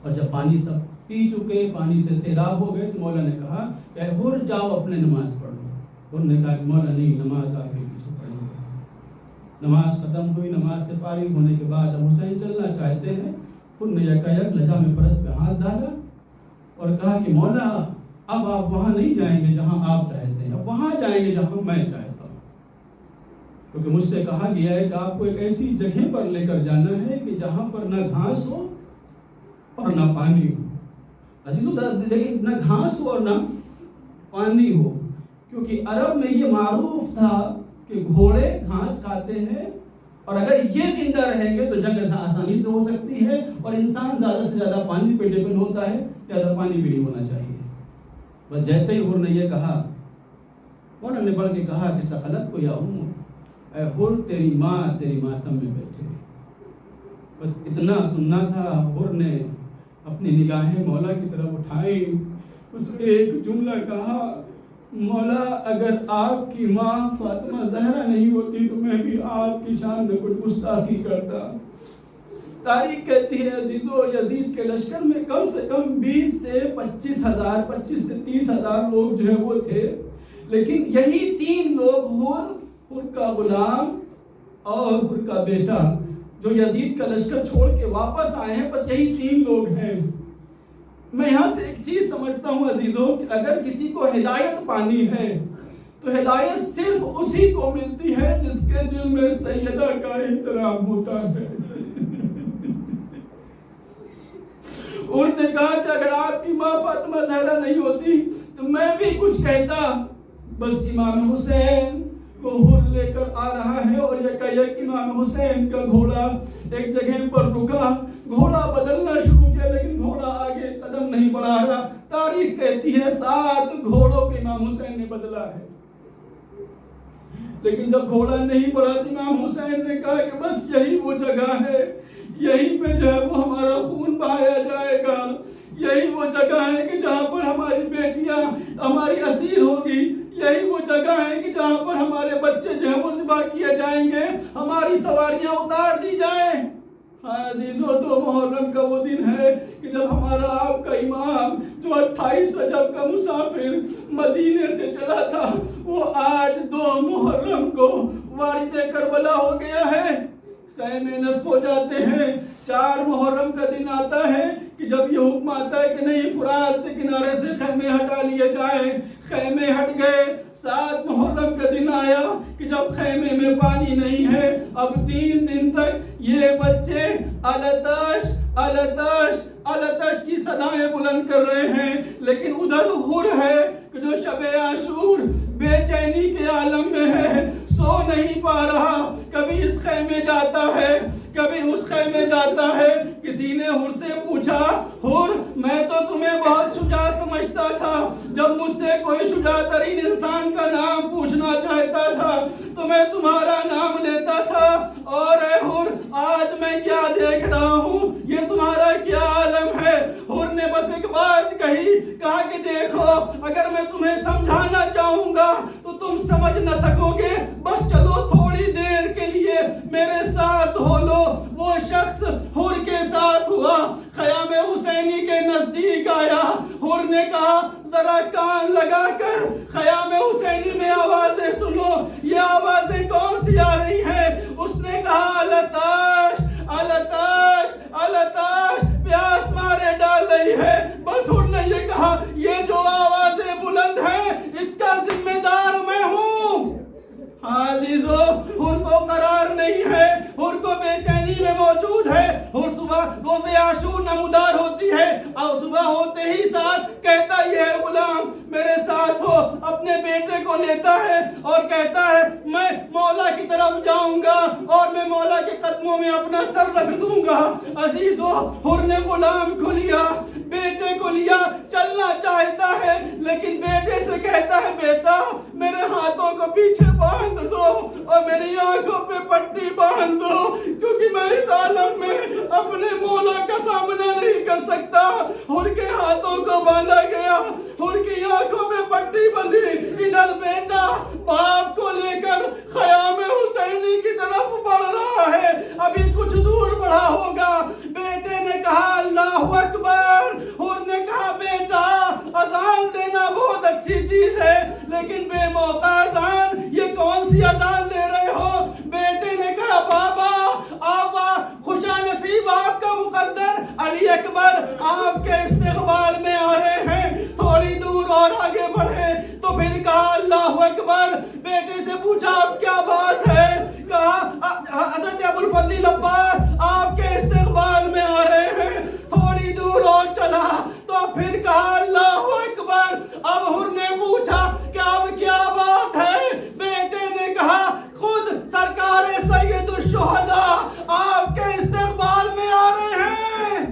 اور جب پانی سب پی چکے، پانی سے سیراب ہو گئے، تو مولا نے کہا کہ حر جاؤ اپنے نماز پڑھ لو۔ انہوں نے کہا کہ مولا نہیں، نماز آپ کے پیچھے پڑھیں گے۔ نماز ختم ہوئی، نماز سے فارغ ہونے کے بعد اب حسین چلنا چاہتے ہیں۔ انہوں نے یکایک لجام فرس پہ ہاتھ ڈالا اور کہا کہ مولا اب آپ وہاں نہیں جائیں گے جہاں آپ چاہتے ہیں، اب وہاں جائیں گے جہاں میں چاہتا ہوں، کیونکہ مجھ سے کہا گیا ہے کہ آپ کو ایک ایسی جگہ پر لے کر جانا ہے کہ جہاں پر نہ گھاس ہو اور نہ پانی ہو۔ عزیزو لیکن نہ گھاس ہو اور نہ پانی ہو، کیونکہ عرب میں یہ معروف تھا کہ گھوڑے گھاس کھاتے ہیں اور اگر یہ زندہ رہیں گے تو جنگ آسانی سے ہو سکتی ہے، اور انسان زیادہ سے زیادہ پانی پہ ڈیپینڈ ہوتا ہے، زیادہ پانی بھی نہیں ہونا چاہیے۔ بس جیسے ہی حر نے یہ کہا، انہوں نے بڑھ کے کہا کہ ثقلت کو یا اے حر تیری ماں تیری ماتم میں بیٹھے۔ بس اتنا سننا تھا۔ حر نے اپنی نگاہیں مولا کی طرف اٹھائیں، اس نے ایک جملہ کہا، مولا اگر آپ کی ماں فاطمہ زہرا نہیں ہوتی تو میں بھی آپ کی شان میں کچھ گستاخی کرتا۔ تاریخ کہتی ہے عزیزو، یزید کے لشکر میں کم سے کم 20 سے 25 ہزار، 25 سے 30 ہزار لوگ جو ہے وہ تھے، لیکن یہی 3 لوگ حر کا غلام اور حر کا بیٹا جو یزید کا لشکر چھوڑ کے واپس آئے ہیں، بس یہی 3 لوگ ہیں۔ میں یہاں سے ایک چیز سمجھتا ہوں عزیزوں کہ اگر کسی کو ہدایت پانی ہے تو ہدایت صرف اسی کو ملتی ہے جس کے دل میں سیدہ کا احترام ہوتا ہے۔ انہوں نے کہا کہ اگر آپ کی ماں فاطمہ زہرا نہیں ہوتی تو میں بھی کچھ کہتا۔ بس امام حسین کو حر لے کر آ رہا ہے اور یکایک امام حسین کا گھوڑا ایک جگہ پر رکا، گھوڑا بدلنا شروع کیا لیکن گھوڑا آگے قدم نہیں بڑھا رہا۔ تاریخ کہتی ہے 7 گھوڑوں کو امام حسین نے بدلا ہے، لیکن جب گھوڑا نہیں بڑھا تو امام حسین نے کہا کہ بس یہی وہ جگہ ہے، یہیں پہ جو ہے وہ ہمارا خون بہایا جائے گا، یہی وہ جگہ ہے کہ جہاں پر ہماری بیٹیاں ہماری اسیر ہوگی، یہی وہ جگہ ہے کہ جہاں پر ہمارے بچے جو ہیں وہ ذبح کیے جائیں گے، ہماری سواریاں اتار دی جائیں۔ ہاں عزیزو، 2 محرم کا وہ دن ہے کہ جب ہمارا آپ کا امام جو 28 رجب کا مسافر مدینے سے چلا تھا، وہ آج 2 محرم کو وارد کربلا ہو گیا ہے۔ خیمے نصب ہو جاتے ہیں۔ 4 محرم کا دن آتا ہے کہ جب یہ حکم آتا ہے کہ نہیں، فرات کے کنارے سے خیمے ہٹا لیے جائیں، خیمے ہٹ گئے۔ 7 محرم کا دن آیا کہ جب خیمے میں پانی نہیں ہے، اب 3 دن تک یہ بچے التش التش التش کی صدائیں بلند کر رہے ہیں، لیکن ادھر حر ہے کہ جو شب عاشور بے چینی کے عالم میں ہے، سو نہیں پا رہا، کبھی اس خیمے جاتا ہے کبھی اس خیمے جاتا ہے۔ کسی نے حر سے پوچھا، حر میں تو تمہیں بہت شجاع سمجھتا تھا، جب مجھ سے کوئی شجاع ترین انسان کا نام پوچھنا چاہتا تھا تو میں تمہارا نام لیتا تھا، اور اے حر آج میں کیا دیکھ رہا ہوں، یہ تمہارا کیا عالم ہے۔ حر نے بس ایک بات کہا کہ دیکھو، اگر میں تمہیں سمجھانا چاہوں گا تو تم سمجھ نہ سکوگے، بس چلو تھوڑی دیر کے لیے میرے ساتھ ہو لو۔ وہ شخص حور کے ساتھ ہوا، خیام حسینی کے نزدیک آیا۔ حور نے کہا ذرا کان لگا کر خیام حسینی میں آوازیں سنو، یہ آوازیں کون سی آ رہی ہیں؟ اس نے کہا التاش التاش التاش، پیاس مارے ڈال رہی ہے۔ بس حور نے یہ کہا یہ جو آوازیں بلند ہیں اس کا ذمہ دار میں ہوں۔ عزیزو، حور کو قرار نہیں ہے، حور کو بے چینی میں موجود ہے۔ حور صبح روز عاشور نمودار ہوتی ہے اور صبح ہوتے ہی ساتھ کہتا یہ ہے غلام میرے ساتھ ہو، اپنے بیٹے کو لیتا ہے اور کہتا ہے میں مولا کی طرف جاؤں گا اور میں مولا کے قدموں میں اپنا سر رکھ دوں گا۔ عزیزو، حور نے غلام کو لیا، بیٹے کو لیا، چلنا چاہتا ہے لیکن بیٹے سے کہتا ہے بیٹا میرے ہاتھوں کو پیچھے باندھ دو اور میری آنکھوں پہ پٹی باندھ دو، کیونکہ میں اس عالم میں اپنے مولا کا سامنا نہیں کر سکتا۔ حور کے ہاتھوں کو باندھا گیا، حور کی آنکھوں میں پٹی بندھی۔ ادھر بیٹا باپ کو لے کر خیام حسینی کی طرف بڑھ رہا ہے، ابھی کچھ دور بڑھا ہوگا۔ بیٹے نے کہا اللہ اکبر۔ حور نے کہا بیٹا اذان دینا بہت اچھی چیز ہے لیکن بے موقع اذان، یہ کون سی اذان دے رہے ہو؟ بیٹے نے کہا بابا آپ خوشا نصیب آپ کا مقدر علی اکبر آپ کے استقبال میں آ رہے ہیں، تھوڑی دور اور آگے بڑھے تو پھر کہا اللہ اکبر۔ بیٹے سے پوچھا اب کیا بات ہے؟ کہا حضرت ابو الفضل عباس آپ کے استقبال میں آ رہے ہیں۔ تھوڑی دور اور چلا تو پھر کہا اللہ اکبر۔ اب حور نے پوچھا کہ اب کیا بات ہے؟ بیٹے نے کہا خود سرکار سید الشہداء آپ کے استقبال میں آ رہے ہیں۔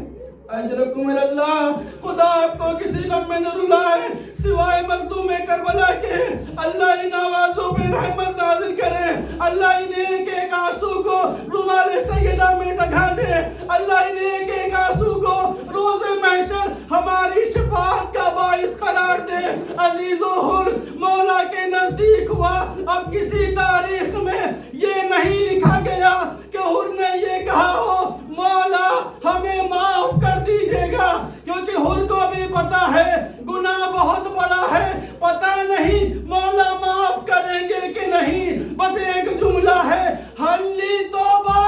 اجرکم اللہ، خدا آپ کو کسی غم میں نہ رلائے سوائے مظلوم کربلا کے۔ اللہ ان آوازوں پہ رحمت نازل کرے، اللہ انہیں ایک ایک آنسو کو رومال سیدہ میں جگہ دے، اللہ انہیں ایک ایک آنسو کو روز محشر ہماری شفاعت کا باعث قرار دے۔ عزیزو، حور مولا کے نزدیک ہوا۔ اب کسی تاریخ میں یہ نہیں لکھا گیا کہ حور نے یہ کہا ہو مولا ہمیں معاف کر دیجیے گا، کیونکہ حور کو بھی پتا ہے گناہ بہت بڑا ہے، پتا نہیں مولا معاف کریں گے کہ نہیں۔ بس ایک جملہ ہے حلی توبہ،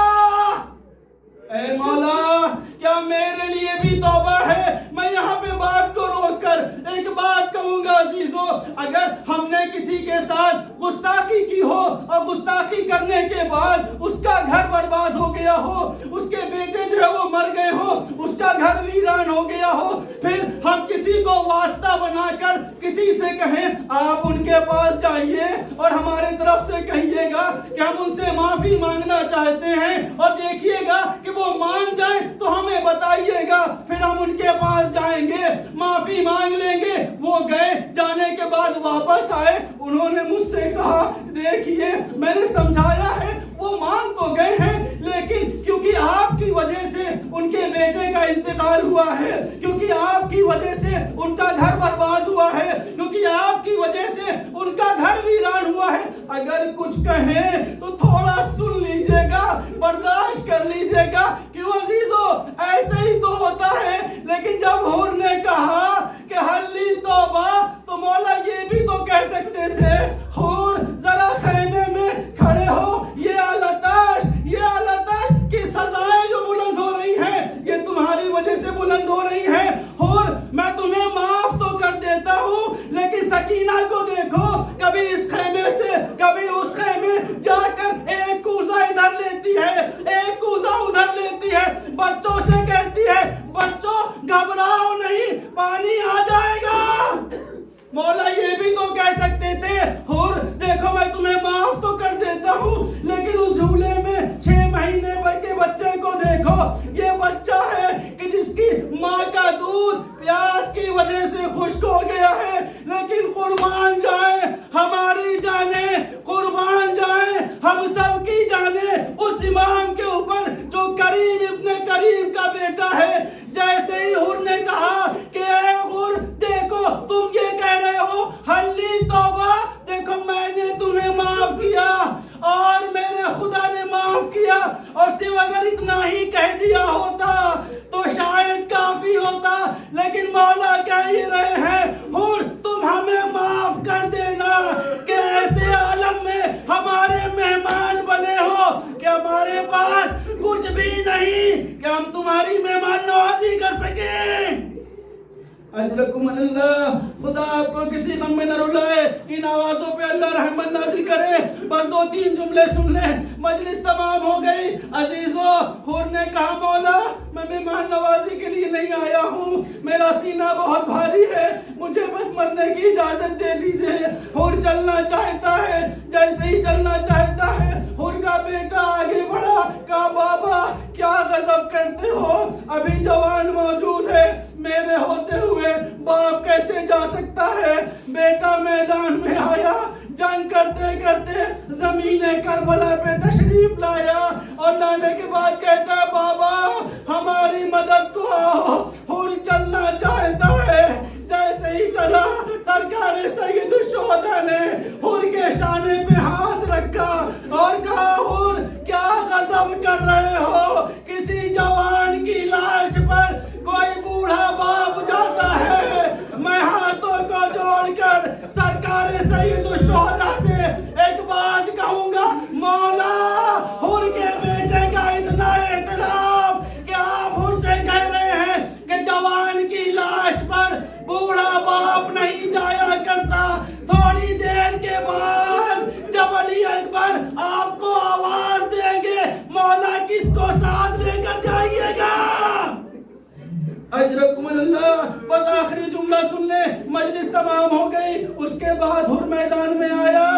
اے مولا کیا میرے لیے بھی توبہ ہے؟ میں یہاں پہ بات کو روک کر ایک بات کہوں گا عزیزو، اگر ہم نے کسی کے ساتھ گستاخی کی ہو اور گستاخی کرنے کے بعد اس کا گھر برباد ہو گیا ہو، اس کے بیٹے جو ہے وہ مر گئے ہو، اس کا گھر ویران ہو گیا ہو، پھر ہم کسی کو واسطہ بنا کر کسی سے کہیں آپ ان کے پاس جائیے اور ہمارے طرف سے کہیے گا کہ ہم ان سے معافی مانگنا چاہتے ہیں اور دیکھیے گا کہ وہ مان جائیں تو ہمیں بتائیے گا، پھر ہم ان کے پاس جائیں گے معافی مانگ لیں گے۔ وہ گئے، جانے کے بعد واپس آئے، انہوں نے مجھ سے کہا دیکھیے میں نے سمجھایا ہے وہ مان تو گئے ہیں لیکن کیونکہ آپ کی وجہ سے ان کے بیٹے کا انتقال ہوا ہے، کیونکہ آپ کی وجہ سے ان کا گھر برباد ہوا ہے، کیونکہ آپ کی وجہ سے ان کا گھر ویران ہوا ہے، اگر کچھ کہیں تو تھوڑا سن لیجئے گا، برداشت کر لیجئے گا۔ کیوں عزیزو، ایسے ہی تو ہوتا ہے۔ لیکن جب حور نے کہا کہ حلی توبہ تو مولا یہ بھی تو کہہ سکتے تھے حور ذرا خیمے میں کھڑے ہو، یہ التاش کی سزائیں جو بلند ہو رہی ہیں یہ تمہاری وجہ سے بلند ہو رہی ہیں۔ حور میں تمہیں معاف تو کر دیتا ہوں لیکن سکینہ کو دیکھو، کبھی اس خیمے سے کبھی اس خیمے جا کر ایک کوزہ ادھر لیتی ہے ایک کوزہ ادھر لیتی ہے، بچوں سے کہتی ہے بچوں گھبراؤ نہیں پانی آ جائے گا۔ مولا یہ بھی تو کہہ سکتے تھے حور دیکھو میں تمہیں معاف تو کر دیتا ہوں لیکن اس جھولے میں 6 مہینے کے بچے کو دیکھو، یہ بچہ ہے کہ جس کی ماں کا دودھ پیاس کی وجہ سے خشک ہو گیا ہے، لیکن قربان جائیں ہماری جانیں، قربان جائیں ہم سب کی جانیں اس امام کے اوپر جو کریم ابن کریم کا بیٹا ہے۔ جیسے ہی حور نے کہا کہ اے حور دیکھو تم یہ کہہ رہے ہو حلی توبہ، دیکھو میں نے تمہیں صرف اگر اتنا ہی کہہ دیا ہوتا تو شاید کافی ہوتا، لیکن مولا کہہ ہی رہے ہیں حور تم ہمیں معاف کر دینا کہ ایسے عالم میں ہمارے مہمان بنے ہو کہ ہمارے پاس کچھ بھی نہیں کہ ہم تمہاری مہمان نوازی کر سکیں۔ اجرکم اللہ، خدا آپ کو کسی غم میں نہ رلائے، ان آوازوں پہ اللہ رحمت نازل کرے۔ بس 2-3 جملے سن لیں، مجلس تمام ہو گئی۔ عزیزو، حور نے کہا مولا میں مہمان نوازی کے لیے نہیں آیا ہوں، میرا سینہ بہت بھاری ہے، مجھے بس مرنے کی اجازت دے دیجئے۔ حور چلنا چاہتا ہے، جیسے ہی چلنا چاہتا ہے حور کا بیٹا آگے بڑھا، کہا بابا کیا غضب کرتے ہو، ابھی جوان موجود ہے، میرے ہوتے ہوئے باپ کیسے جا سکتا ہے؟ بیٹا میدان میں آیا، جنگ کرتے کرتے زمین کربلا پہ تشریف لایا اور لانے کے بعد کہتا ہے بابا ہماری مدد کو آؤ، حور چلنا چاہتا ہے۔ جیسے ہی چلا سرکار سید الشہداء نے حور کے شانے پہ ہاتھ رکھا اور کہا حور کیا غضب کر رہے ہو، کسی جوان کی لاش پر کوئی بوڑھا باپ جاتا ہے؟ میں ہاتھوں کو جوڑ کر سرکار سید الشہداء سے ایک بات کہوں گا، مولا حور کے بیٹے کا اتنا احترام کہ آپ حور سے کہہ رہے ہیں کہ جوان کی لاش پر بوڑھا باپ نہیں جایا کرتا۔ تھوڑی دیر کے بعد جب علی اکبر آپ کو آواز دیں گے مولا کس کو ساتھ لے کر جائیے گا؟ اجرکم اللہ، بس آخری جملہ سن لیں، مجلس تمام ہو گئی۔ اس کے بعد حور میدان میں آیا،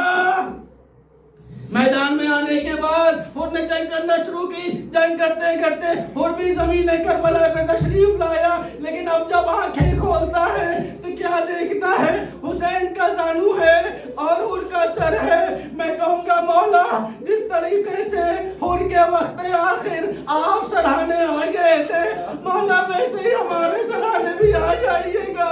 میدان میں آنے کے بعد حور نے جنگ کرنا شروع کی۔ جنگ کرتے کرتے حور بھی زمین کربلا پہ تشریف لایا، لیکن اب جب آنکھیں کھولتا ہے تو کیا دیکھتا ہے؟ حسین کا زانو ہے اور حور کا سر ہے۔ میں کہوں گا مولا جس طریقے سے حور کے وقت آخر آپ سراہنے آ گئے تھے، مولا ویسے ہی ہمارے سراہنے بھی آ جائیے گا۔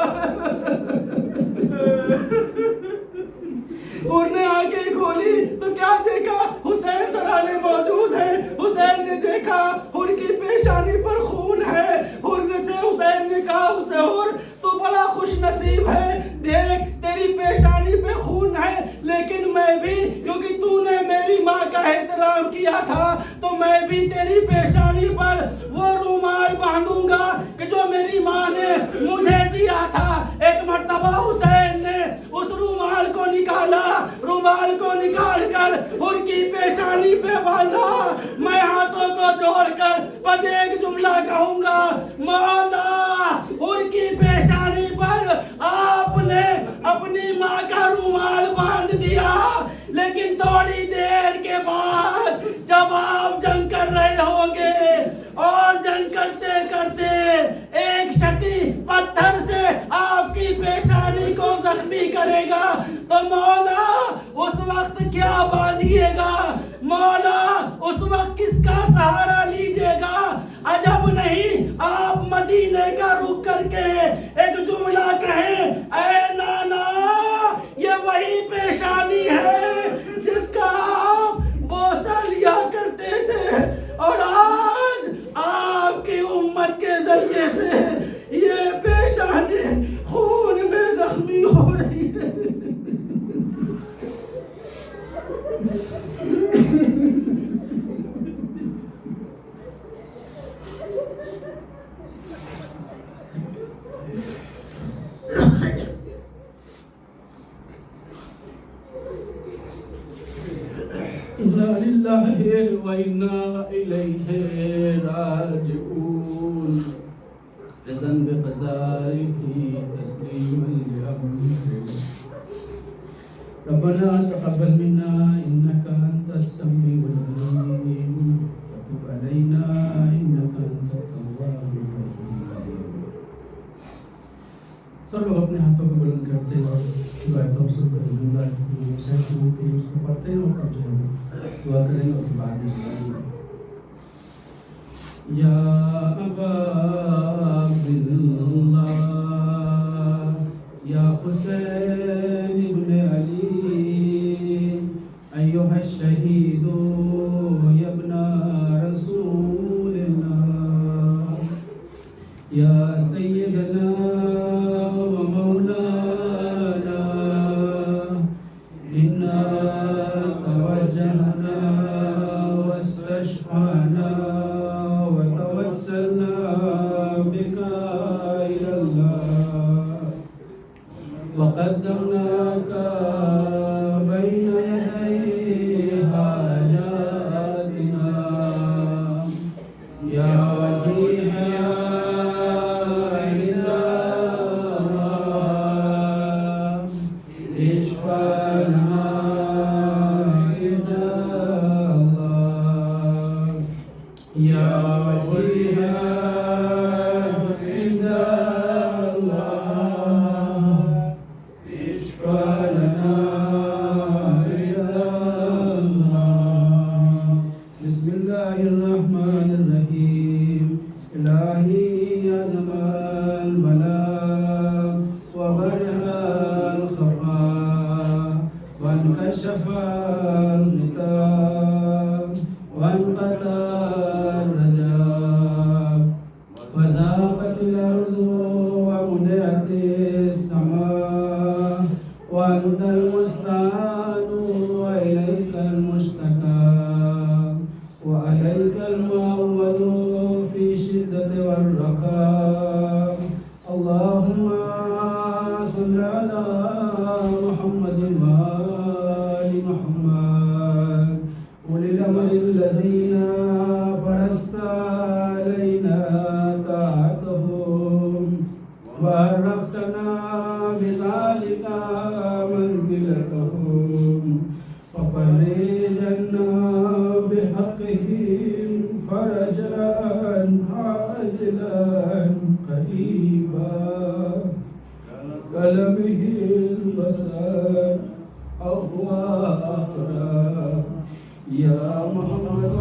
حور نے آنکھیں کھولی تو کیا دیکھا؟ حسین سراہنے موجود ہیں۔ حسین نے دیکھا حور کی پیشانی پر خون ہے۔ حور سے حسین نے کہا اسے حور تو بڑا خوش نصیب ہے، دیکھ تیری پیشانی پہ خون ہے، لیکن میں بھی کیونکہ تو نے میری ماں کا احترام کیا تھا تو میں بھی تیری پیشانی پر وہ رومال باندھوں گا کہ جو میری ماں نے مجھے دیا تھا۔ ایک مرتبہ حسین نے اس رومال کو نکالا، رومال کو نکال کر حور کی پیشانی پہ باندھا۔ میں ہاتھوں کو جوڑ کر بس ایک جملہ کہوں گا، مولا حور کی پیشانی پر آپ نے اپنی ماں کا رومال باندھ دیا، لیکن تھوڑی دیر کے بعد جب آپ جنگ کر رہے ہوں گے اور جنگ کرتے کرتے ایک شکی پتھر سے آپ کی پیشانی کو زخمی کرے گا تو مولا اس وقت کیا باندھیے گا؟ مولا اس وقت کس کا سہارا لیجیے گا؟ عجب نہیں آپ مدینے کا رخ کر کے ایک جملہ کہیں، اے نانا یہ وہی پیشانی ہے جس کا آپ بوسہ لیا کرتے تھے، اور آج آپ کی امت کے ذریعے سے یہ پیشانی خون میں زخمی ہو رہی ہے۔ اِنَّا لِلَّهِ وَإِنَّا إِلَيْهِ رَاجِعُونَ اذن بقضائه تسليما لأمره ربنا تقبل منا إنك أنت السميع العليم وتب علينا إنك أنت التواب الرحيم۔ سب لوگ اپنے ہاتھوں کو بلند کرتے ہیں اور دعا توسل کرتے ہیں، اس کو پڑھتے ہیں اور کب جو دعا کریں گے اور بعد میں سنائیں گے۔ یا ابا عبداللہ یا حسین ابن علی ایھا الشہید یا ابن رسول واشفعنا وتوسلنا بك إلى الله وقدمناك بين يدي حاجاتنا يا وجيه يا إله اشفعنا إلى الله يا وجيه عند الله اشفع لنا إلى الله بسم الله الرحمن الرحيم إلهي يا زمان البلاء وبرئ الخفاء وانكشف الغطاء وانقطع الرجاء وزاقت الأرض وملئت السماء وأنت المستعان وإليك المشتكى وعليك المعول في الشدة والرخاء اللهم صل على محمد وآل محمد أولي الأمر الذين فرست علينا طاعتهم وعرفتنا بذلك منزلتهم ففرجنا بحقهم فرجا عاجلا قريبا كلمه البصر أو هو أقرب يا محمد